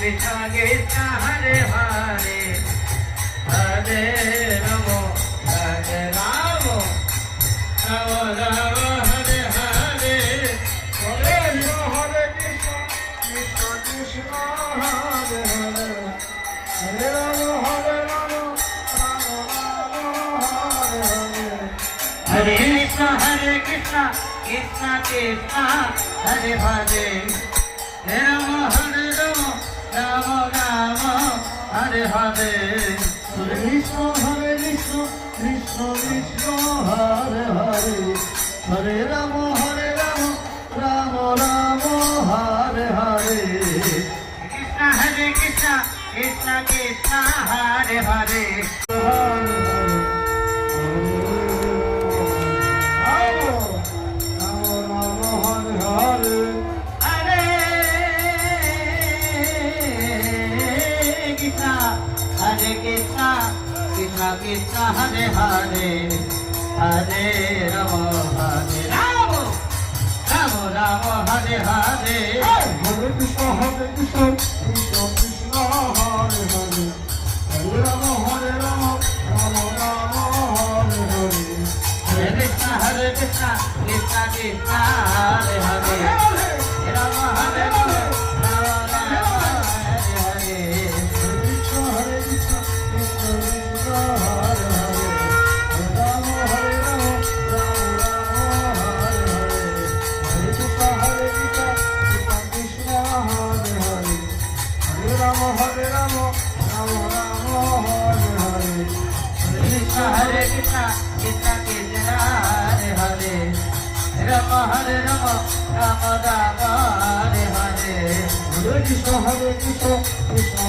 Krishna Krishna Hare Hare Hare Ramo Hare Ramo Ramo Ramo Hare Hare Hare Hare Krishna Krishna Krishna Hare Hare Hare Ramo Hare Ramo Ramo Ramo Hare Hare Hare Krishna Krishna Krishna Hare Hare Hare Ramo Hare Ramo Ramo Ramo Hare Hare Hare Krishna Krishna Krishna Hare Hare Hare Ramo Hare Ramo Ramo Ramo Hare Hare Krishna Krishna Krishna Hare Hare Hare Krishna Krishna Krishna Hare Hare Hare Ramo Hare Ramo Ramo Ramo Hare Hare Hare Krishna Krishna Krishna Hare Hare Hare Ramo Hare Ramo Ramo Ramo Hare Hare Hare Krishna Krishna Krishna Hare Hare Hare Ramo Hare Ramo Hare Ramo, Ramo Ramo Hare Hare, Hare Krishna Krishna Krishna Hare Hare, Ramo Hare Ramo, Ramo Ramo Hare Hare, Hare Krishna Krishna